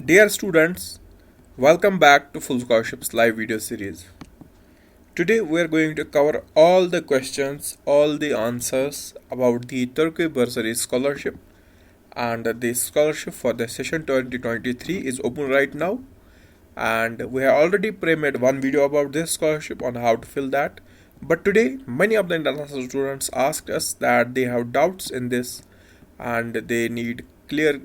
Dear students, welcome back to Full Scholarships live video series. Today we are going to cover all the questions, all the answers about the Turkey Bursary scholarship, and the scholarship for the session 2023 is open right now, and we have already pre-made one video about this scholarship on how to fill that. But today many of the international students asked us that they have doubts in this and they need clear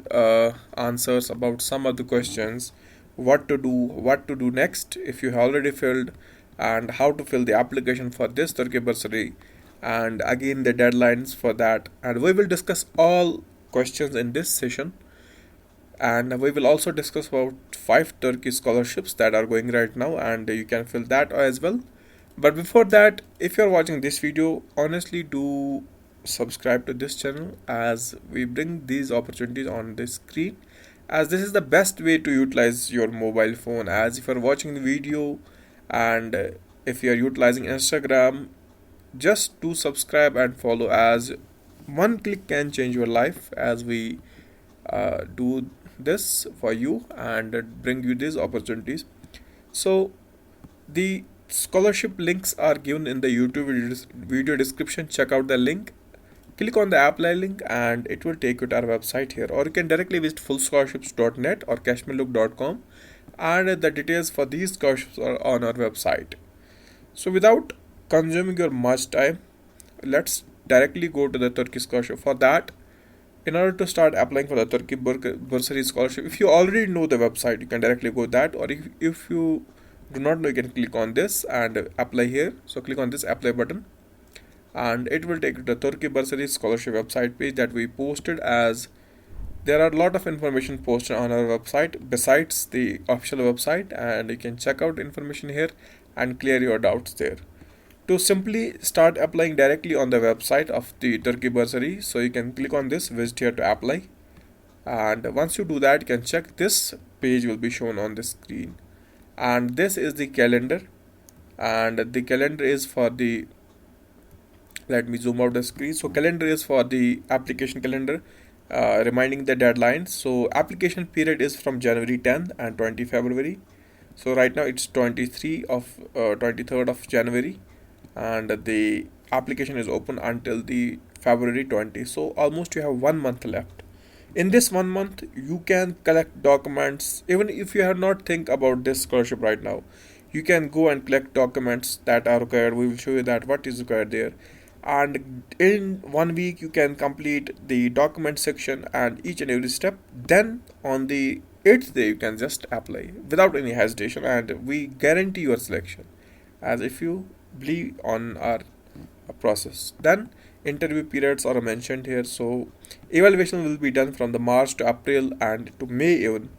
answers about some of the questions, what to do next if you have already filled, and how to fill the application for this Turkey bursary, and again the deadlines for that. And we will discuss all questions in this session, and we will also discuss about 5 Turkey scholarships that are going right now, and you can fill that as well. But before that, if you're watching this video, honestly do subscribe to this channel, as we bring these opportunities on the screen, as this is the best way to utilize your mobile phone. As if you're watching the video and if you're utilizing Instagram, just do subscribe and follow, as one click can change your life, as we do this for you and bring you these opportunities. So the scholarship links are given in the YouTube video description. Check out the link, click on the apply link, and it will take you to our website here, or you can directly visit fullscholarships.net or kashmirlook.com, and the details for these scholarships are on our website. So without consuming your much time, let's directly go to the Turkey scholarship. For that, in order to start applying for the Turkey bursary scholarship, if you already know the website, you can directly go that, or if you do not know, you can click on this and apply here. So click on this apply button, and it will take you to the Turkey bursary scholarship website page that we posted, as there are a lot of information posted on our website besides the official website, and you can check out information here and clear your doubts there. To simply start applying directly on the website of the Turkey bursary, so you can click on this visit here to apply, and once you do that, you can check this page will be shown on the screen, and this is the calendar, and the calendar is for the, let me zoom out the screen. So calendar is for the application calendar, reminding the deadlines. So application period is from January 10th and 20 February. So right now it's 23rd of January, and the application is open until the February 20. So almost you have 1 month left. In this 1 month, you can collect documents. Even if you have not think about this scholarship right now, you can go and collect documents that are required. We will show you that what is required there, and in 1 week you can complete the document section and each and every step. Then on the 8th day you can just apply without any hesitation, and we guarantee your selection, as if you believe on our process. Then interview periods are mentioned here. So evaluation will be done from the March to April and to May even,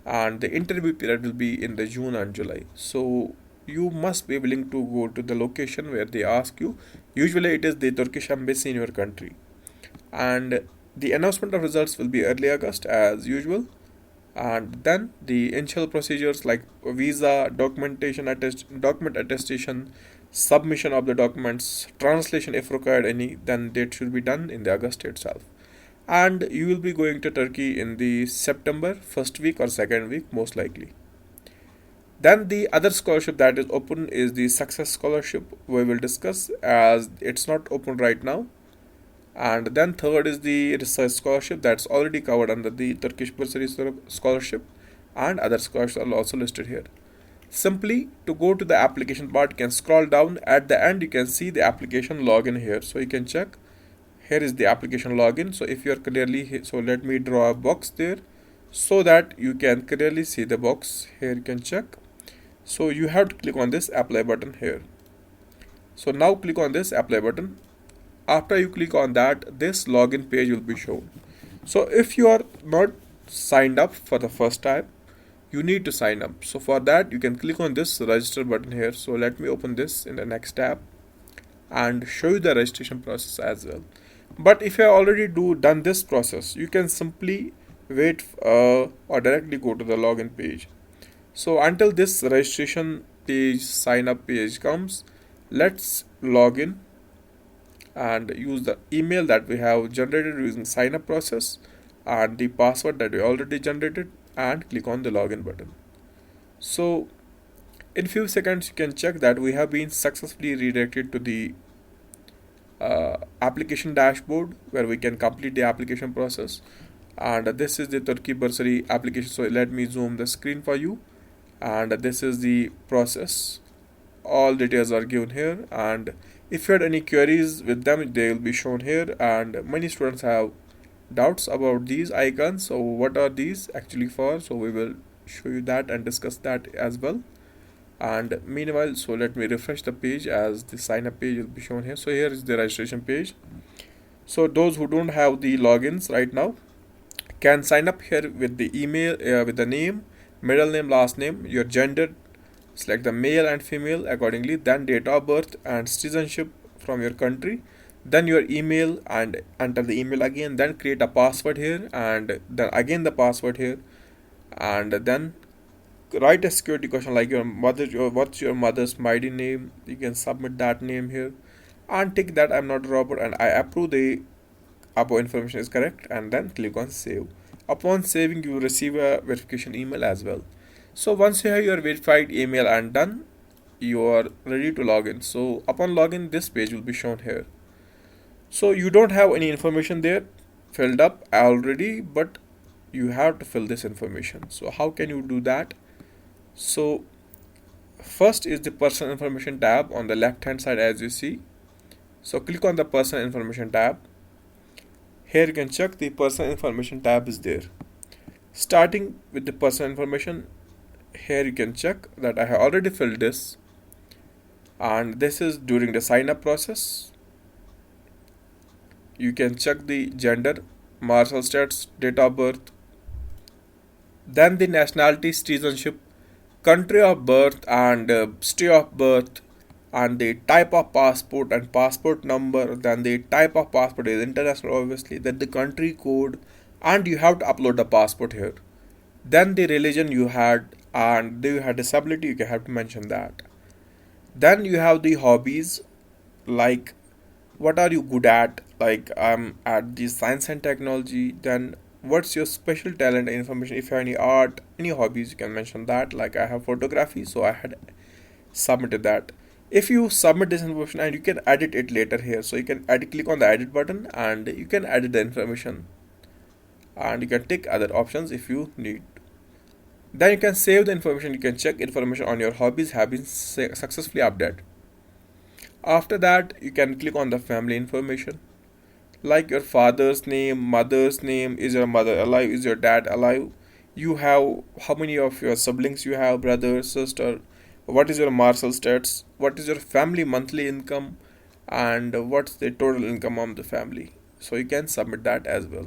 and the interview period will be in the June and July. So you must be willing to go to the location where they ask you. Usually it is the Turkish embassy in your country, and the announcement of results will be early August as usual. And then the initial procedures like visa, document attestation, submission of the documents, translation if required any, then that should be done in the August itself. And you will be going to Turkey in the September first week or second week most likely. Then the other scholarship that is open is the success scholarship. We will discuss, as it's not open right now. And then third is the research scholarship, that's already covered under the Turkish bursary scholarship, and other scholarships are also listed here. Simply to go to the application part, you can scroll down. At the end you can see the application login here, so you can check. Here is the application login. So if you are clearly, so let me draw a box there so that you can clearly see the box. Here you can check. So you have to click on this apply button here. So now click on this apply button. After you click on that, this login page will be shown. So if you are not signed up for the first time, you need to sign up. So for that, you can click on this register button here. So let me open this in the next tab and show you the registration process as well. But if you have already done this process, you can simply wait or directly go to the login page. So until this registration page, sign up page comes, let's log in and use the email that we have generated using sign up process and the password that we already generated. and click on the login button. So in few seconds you can check that we have been successfully redirected to the application dashboard where we can complete the application process. And this is the Turkey bursary application. So let me zoom the screen for you. And this is the process. All details are given here, and if you had any queries with them, they will be shown here. And many students have doubts about these icons. So what are these actually for? So we will show you that and discuss that as well. And meanwhile, so let me refresh the page as the sign up page will be shown here. So here is the registration page. So those who don't have the logins right now can sign up here with the email, with the name, middle name, last name, your gender, select the male and female accordingly, then date of birth and citizenship from your country, then your email, and enter the email again, then create a password here, and then again the password here, and then write a security question like what's your mother's maiden name. You can submit that name here and tick that I'm not a robot and I approve the above information is correct, and then click on save. Upon saving, you will receive a verification email as well. So once you have your verified email and done, you are ready to log in. So upon login, this page will be shown here. So you don't have any information there filled up already, but you have to fill this information. So how can you do that? So first is the personal information tab on the left hand side, as you see. So click on the personal information tab. Here you can check the personal information tab is there. Starting with the personal information, here you can check that I have already filled this, and this is during the sign up process. You can check the gender, marital status, date of birth, then the nationality, citizenship, country of birth and state of birth, and the type of passport and passport number. Then the type of passport is international, obviously, then the country code, and you have to upload the passport here. Then the religion you had, and you had disability, you have to mention that. Then you have the hobbies, like what are you good at, like I'm at the science and technology. Then what's your special talent and information, if you have any art, any hobbies, you can mention that. Like I have photography, so I had submitted that. If you submit this information, and you can edit it later here, so you can click on the edit button and you can edit the information, and you can tick other options if you need. Then you can save the information. You can check information on your hobbies have been successfully updated. After that, you can click on the family information, like your father's name, mother's name, is your mother alive, is your dad alive, you have how many of your siblings you have, brother, sister, what is your marital status, what is your family monthly income, and what's the total income of the family. So you can submit that as well.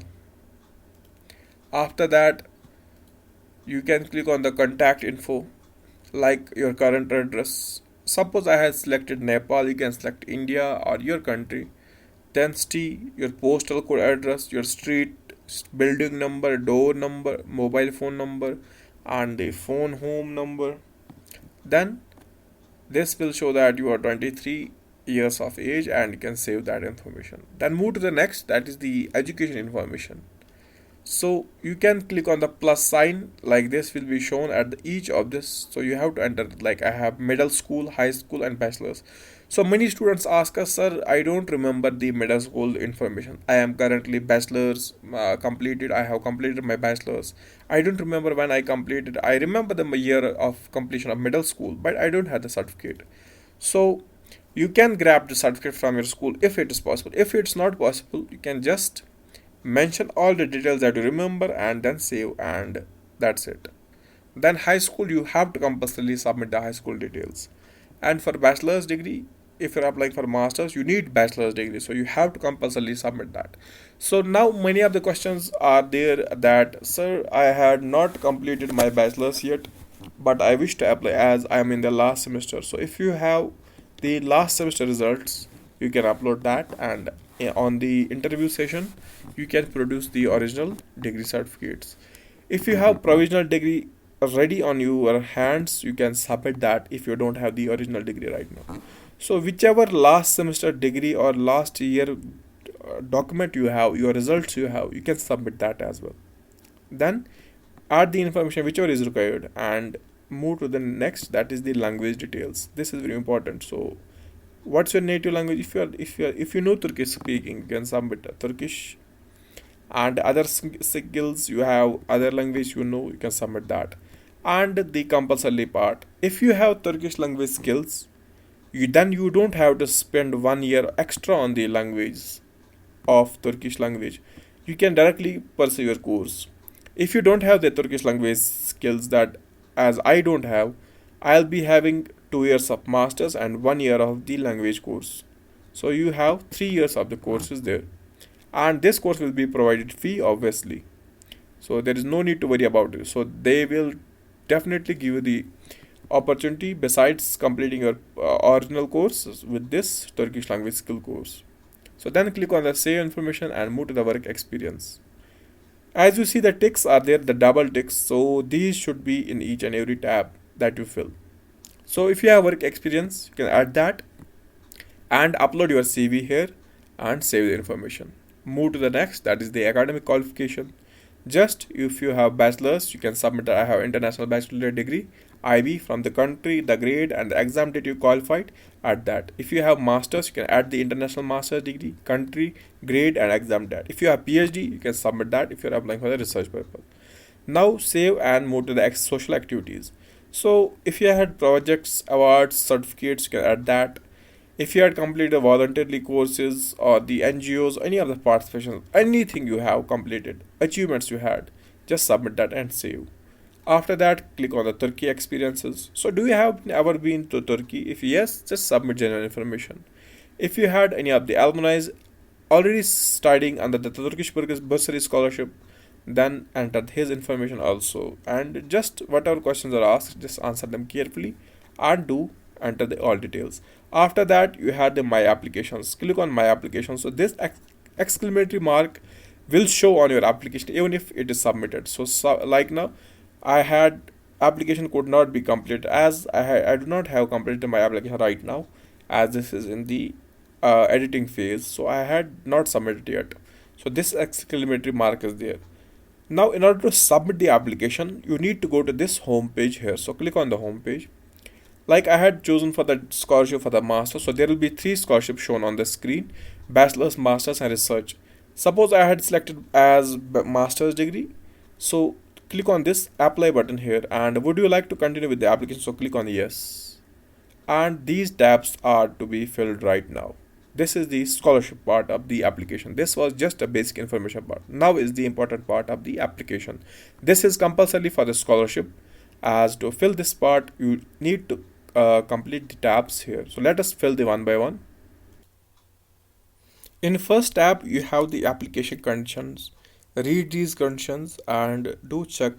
After that, you can click on the contact info, like your current address. Suppose I have selected Nepal, you can select India or your country. Then city, your postal code address, your street, building number, door number, mobile phone number, and the phone home number. Then this will show that you are 23 years of age, and you can save that information. Then move to the next, that is the education information. So you can click on the plus sign, like this will be shown at each of this. So you have to enter, like I have middle school, high school, and bachelor's. So many students ask us, sir, I don't remember the middle school information. I am currently bachelor's completed. I have completed my bachelor's. I don't remember when I completed. I remember the year of completion of middle school, but I don't have the certificate. So you can grab the certificate from your school if it is possible. If it's not possible, you can just mention all the details that you remember and then save, and that's it. Then high school, you have to compulsorily submit the high school details. And for bachelor's degree, if you're applying for master's, you need bachelor's degree, so you have to compulsorily submit that. So now many of the questions are there that, sir, I had not completed my bachelor's yet, but I wish to apply as I am in the last semester. So if you have the last semester results, you can upload that, and on the interview session you can produce the original degree certificates. If you have provisional degree ready on your hands, you can submit that if you don't have the original degree right now. So whichever last semester degree or last year document you have, your results you have, you can submit that as well. Then add the information whichever is required and move to the next, that is the language details. This is very important. So what's your native language? If you know Turkish speaking, you can submit Turkish, and other skills you have, other language you can submit that. And the compulsory part, if you have Turkish language skills, then you don't have to spend 1 year extra on the language of Turkish language. You can directly pursue your course. If you don't have the Turkish language skills, that as I don't have, I'll be having 2 years of masters and 1 year of the language course. So you have 3 years of the courses there, and this course will be provided free, obviously. So there is no need to worry about it. So they will definitely give you the opportunity besides completing your original course with this Turkish language skill course. So then click on the save information and move to the work experience. As you see, the ticks are there, the double ticks, so these should be in each and every tab that you fill. So if you have work experience, you can add that and upload your CV here and save the information. Move to the next, that is the academic qualification. Just if you have bachelor's, you can submit that I have international bachelor degree, IB, from the country, the grade and the exam date you qualified, add that. If you have master's, you can add the international master's degree, country, grade and exam date. If you have PhD, you can submit that if you are applying for the research purpose. Now save and move to the social activities. So if you had projects, awards, certificates, you can add that. If you had completed voluntarily courses or the NGOs, any of the participation, anything you have completed, achievements you had, just submit that and save. After that, click on the Turkey experiences. So do you have ever been to Turkey? If yes, just submit general information. If you had any of the alumni already studying under the Turkish bursary scholarship, then enter his information also. And just whatever questions are asked, just answer them carefully and do enter the all details. After that, you had the my applications. Click on my application. So this exclamatory mark will show on your application even if it is submitted. So like now, I had application could not be completed as I do not have completed my application right now, as this is in the editing phase. So I had not submitted yet. So this exclamatory mark is there. Now in order to submit the application, you need to go to this home page here. So click on the home page. Like I had chosen for the scholarship for the master, so there will be 3 scholarships shown on the screen: bachelor's, master's and research. Suppose I had selected as master's degree, so click on this apply button here, and would you like to continue with the application, so click on yes. And these tabs are to be filled right now. This is the scholarship part of the application. This was just a basic information part. Now is the important part of the application. This is compulsory for the scholarship. As to fill this part, you need to complete the tabs here. So let us fill the one by one. In first tab, you have the application conditions. Read these conditions and do check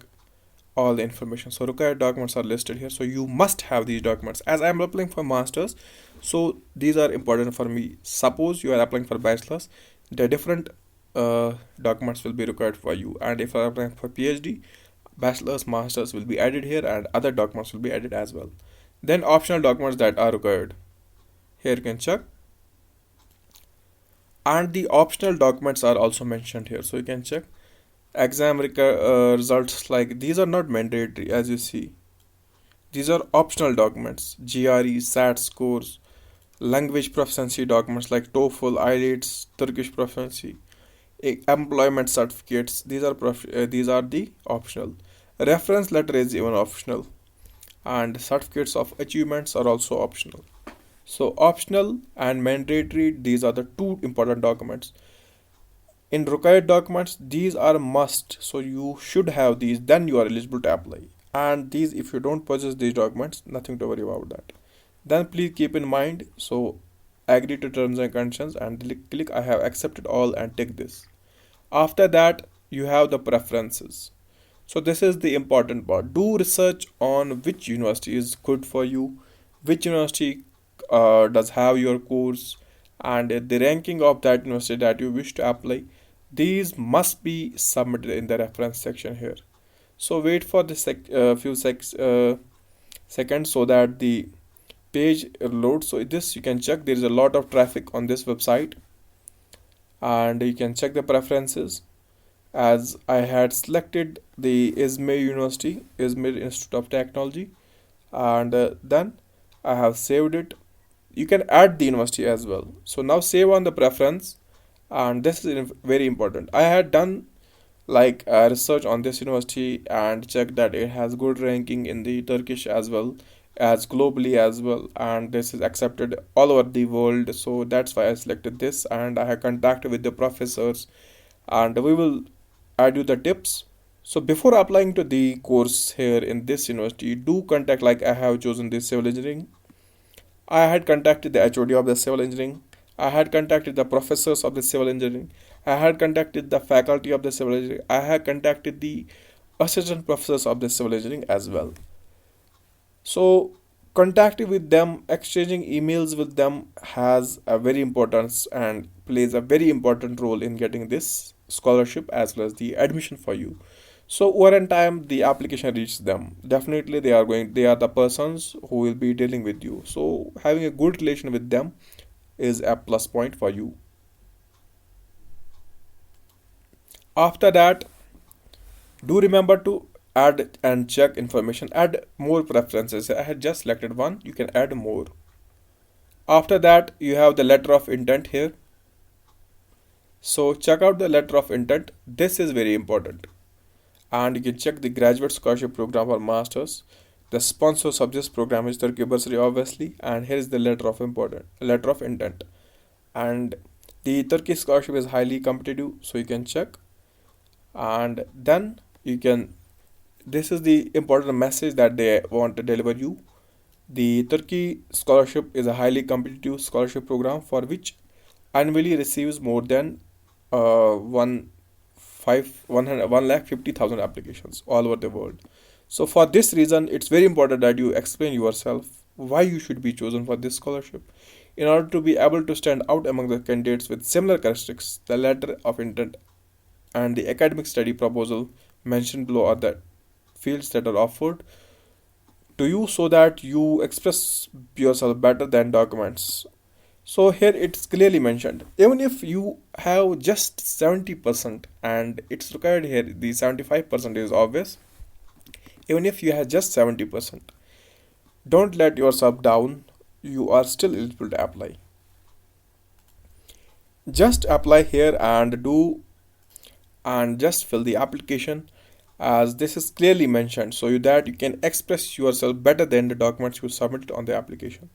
all the information. So required documents are listed here. So you must have these documents. As I am applying for masters, so these are important for me. Suppose you are applying for bachelor's, the different documents will be required for you. And if you are applying for PhD, bachelor's, masters will be added here and other documents will be added as well. Then optional documents that are required. Here you can check. And the optional documents are also mentioned here. So you can check. Exam results, like these are not mandatory, as you see. These are optional documents. GRE, SAT scores, language proficiency documents like TOEFL, IELTS, Turkish proficiency, employment certificates. These are the optional. Reference letter is even optional, and certificates of achievements are also optional. So optional and mandatory, these are the 2 important documents. In required documents, these are must, so you should have these, then you are eligible to apply. And these, if you don't possess these documents, nothing to worry about that. Then please keep in mind, so agree to terms and conditions and click I have accepted all and tick this. After that, you have the preferences. So this is the important part. Do research on which university is good for you, which university does have your course, and the ranking of that university that you wish to apply. These must be submitted in the reference section here. So wait for the few seconds so that the page loads. So this you can check, there is a lot of traffic on this website, and you can check the preferences. as I had selected the Izmir University, Izmir Institute of Technology, and then I have saved it. You can add the university as well. So now save on the preference, and this is very important. I had done like research on this university and check that it has good ranking in the Turkish as well as globally as well, and this is accepted all over the world. So that's why I selected this, and I have contacted with the professors, and we will add you the tips. So before applying to the course here in this university, do contact, like I have chosen this civil engineering. I had contacted the HOD of the civil engineering. I had contacted the professors of the civil engineering. I had contacted the faculty of the civil engineering. I had contacted the assistant professors of the civil engineering as well. So contacting with them, exchanging emails with them has a very importance and plays a very important role in getting this scholarship as well as the admission for you. So over in time the application reaches them. Definitely they are the persons who will be dealing with you. So having a good relation with them is a plus point for you. After that, do remember to add and check information, add more preferences. I had just selected one, you can add more. After that, you have the letter of intent here. So check out the letter of intent. This is very important. And you can check the graduate scholarship program for masters. The sponsors of this program is Turkey Bursary, obviously, and here is the letter of intent. And the Turkey scholarship is highly competitive, so you can check. And then you can, this is the important message that they want to deliver you. The Turkey scholarship is a highly competitive scholarship program for which annually receives more than 1,50,000 applications all over the world. So for this reason, it's very important that you explain yourself why you should be chosen for this scholarship. In order to be able to stand out among the candidates with similar characteristics, the letter of intent and the academic study proposal mentioned below are the fields that are offered to you so that you express yourself better than documents. So here it's clearly mentioned. Even if you have just 70%, and it's required here, the 75% is obvious. Even if you have just 70%, don't let yourself down. You are still eligible to apply. Just apply here and just fill the application as this is clearly mentioned so that you can express yourself better than the documents you submitted on the application.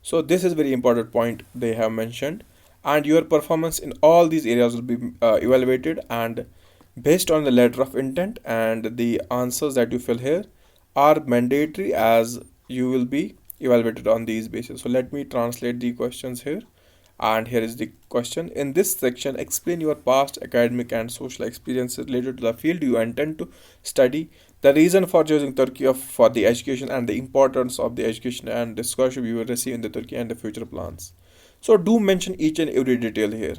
So this is very important point they have mentioned, and your performance in all these areas will be evaluated, and based on the letter of intent and the answers that you fill here are mandatory as you will be evaluated on these basis. So let me translate the questions here. And here is the question. In this section, explain your past academic and social experiences related to the field you intend to study, the reason for choosing Turkey for the education, and the importance of the education and the scholarship you will receive in the Turkey, and the future plans. So do mention each and every detail here.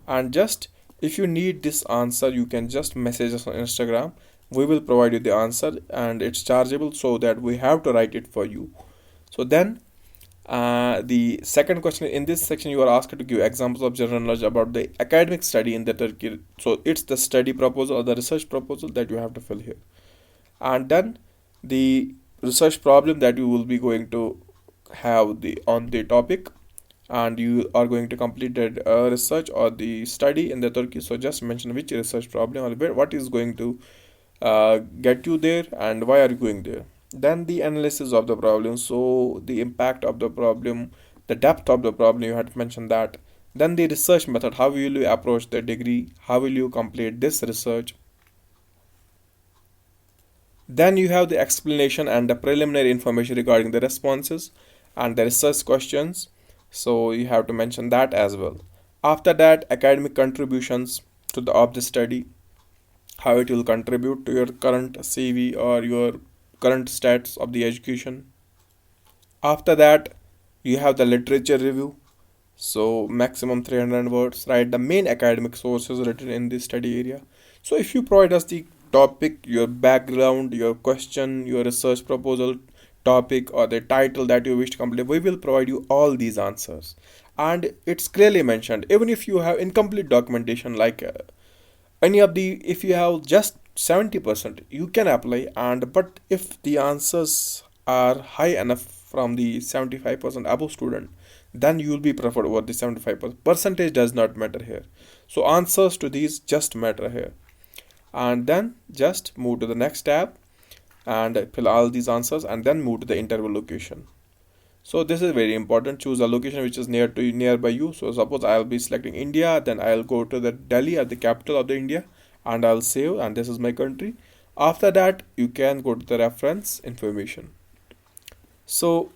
And just if you need this answer, you can just message us on Instagram. We will provide you the answer, and it's chargeable so that we have to write it for you. So then the second question, in this section you are asked to give examples of general knowledge about the academic study in the Turkey. So it's the study proposal or the research proposal that you have to fill here. And then the research problem that you will be going to have on the topic, and you are going to complete the research or the study in the Turkey. So just mention which research problem or what is going to get you there and why are you going there. Then the analysis of the problem, so the impact of the problem, the depth of the problem, you had to mention that. Then the research method, how will you approach the degree, how will you complete this research. Then you have the explanation and the preliminary information regarding the responses and the research questions, so you have to mention that as well. After that, academic contributions to of the study, how it will contribute to your current CV or your current stats of the education. After that, you have the literature review, so maximum 300 words. Write the main academic sources written in this study area. So if you provide us the topic, your background, your question, your research proposal topic, or the title that you wish to complete, we will provide you all these answers. And it's clearly mentioned, even if you have incomplete documentation like any of the, if you have just 70% you can apply, and but if the answers are high enough from the 75% above student, then you will be preferred over the 75%. Percentage does not matter here, so answers to these just matter here. And then just move to the next tab and fill all these answers, and then move to the interview location. So this is very important. Choose a location which is nearby you. So suppose I'll be selecting India, then I'll go to the Delhi at the capital of the India, and I'll save, and this is my country. After that you can go to the reference information. So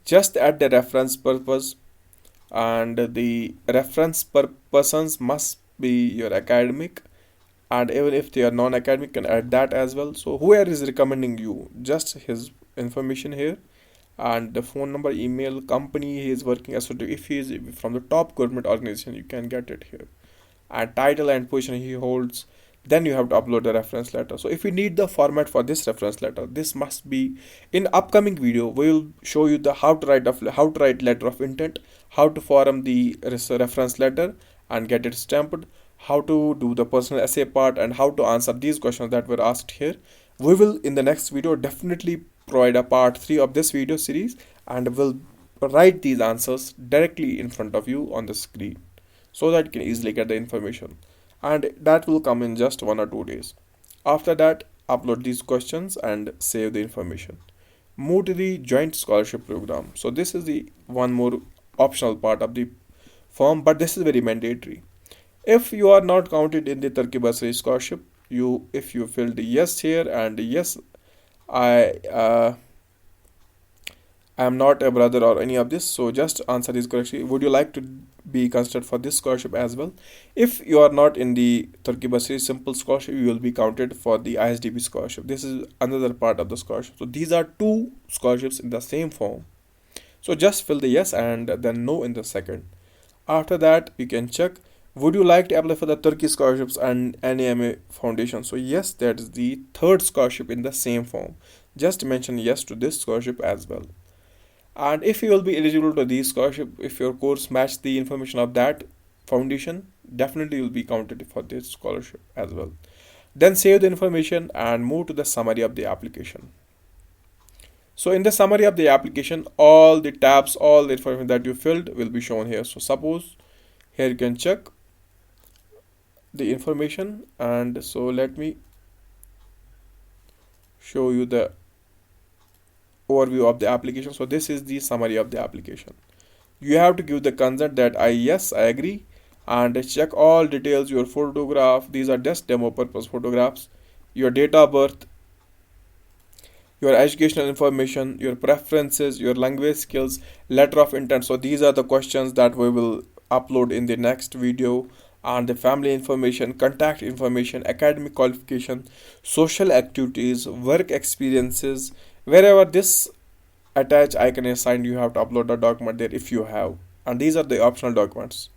just add the reference purpose, and the reference persons must be your academic, and even if they are non-academic, can add that as well. So whoever is recommending you, just his information here, and the phone number, email, company he is working as. So if he is from the top government organization, you can get it here, and title and position he holds. Then you have to upload the reference letter. So if you need the format for this reference letter, this must be in upcoming video. We will show you the how to write letter of intent, how to form the reference letter and get it stamped, how to do the personal essay part, and how to answer these questions that were asked here. We will in the next video definitely provide a part 3 of this video series, and will write these answers directly in front of you on the screen, so that you can easily get the information, and that will come in just 1 or 2 days. After that, upload these questions and save the information. Move to the joint scholarship program. So this is the one more optional part of the form, but this is very mandatory. If you are not counted in the Turkey Bursary scholarship, if you filled yes here and yes, I am not a brother or any of this, so just answer this correctly. Would you like to be considered for this scholarship as well? If you are not in the Turkey Bursary simple scholarship, you will be counted for the ISDB scholarship. This is another part of the scholarship. So these are two scholarships in the same form. So just fill the yes and then no in the second. After that, you can check, would you like to apply for the Turkey scholarships and NAMA foundation? So yes, that is the third scholarship in the same form. Just mention yes to this scholarship as well. And if you will be eligible to these scholarship, if your course match the information of that foundation, definitely you will be counted for this scholarship as well. Then save the information and move to the summary of the application. So in the summary of the application, all the tabs, all the information that you filled will be shown here. So suppose here you can check the information, and so let me show you the overview of the application. So this is the summary of the application. You have to give the consent that yes, I agree, and check all details, your photograph, these are just demo purpose photographs, your date of birth, your educational information, your preferences, your language skills, letter of intent. So these are the questions that we will upload in the next video, and the family information, contact information, academic qualification, social activities, work experiences. Wherever this attach icon is signed, you have to upload the document there if you have, and these are the optional documents.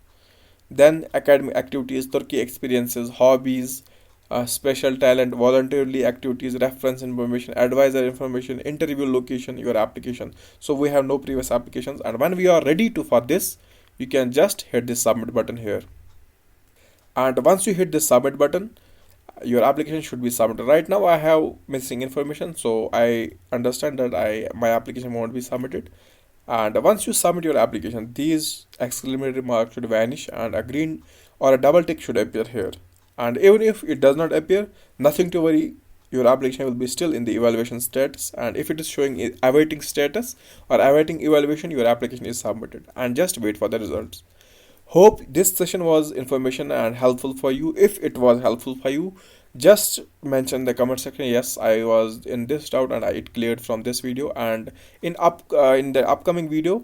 Then academic activities, Turkey experiences, hobbies, special talent, voluntarily activities, reference information, advisor information, interview location, your application. So we have no previous applications, and when we are ready to for this, you can just hit the submit button here. And once you hit the submit button, your application should be submitted. Right now I have missing information, so I understand that my application won't be submitted. And once you submit your application, these exclamatory marks should vanish, and a green or a double tick should appear here. And even if it does not appear, nothing to worry, your application will be still in the evaluation status, and if it is showing awaiting status or awaiting evaluation, your application is submitted, and just wait for the results. Hope this session was information and helpful for you. If it was helpful for you, just mention in the comment section, yes, I was in this doubt and it cleared from this video. And in the upcoming video,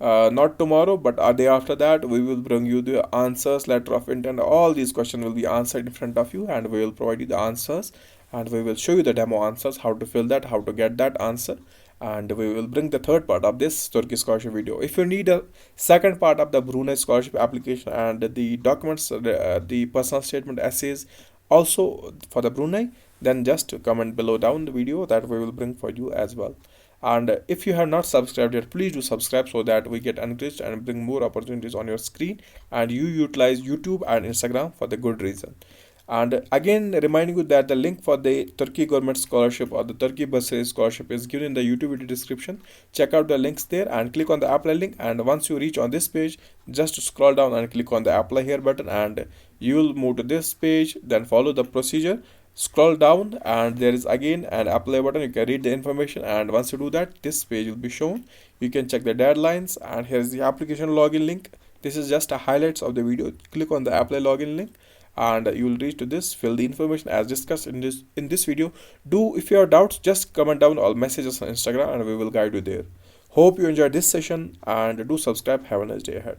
not tomorrow but a day after that, we will bring you the answers, letter of intent. All these questions will be answered in front of you, and we will provide you the answers, and we will show you the demo answers, how to fill that, how to get that answer. And we will bring the third part of this Turkey scholarship video. If you need a second part of the Brunei scholarship application and the documents, the personal statement, essays also for the Brunei, then just comment below down the video that we will bring for you as well. And if you have not subscribed yet, please do subscribe so that we get encouraged and bring more opportunities on your screen, and you utilize YouTube and Instagram for the good reason. And again, reminding you that the link for the Turkey government scholarship or the Turkey bursary scholarship is given in the YouTube video description. Check out the links there and click on the apply link. And once you reach on this page, just scroll down and click on the apply here button, and you will move to this page. Then follow the procedure. Scroll down, and there is again an apply button. You can read the information, and once you do that, this page will be shown. You can check the deadlines, and here's the application login link. This is just a highlights of the video. Click on the apply login link, and you will reach to this. Fill the information as discussed in this video. Do, if you have doubts, just comment down or message us on Instagram, and we will guide you there. Hope you enjoyed this session, and do subscribe. Have a nice day ahead.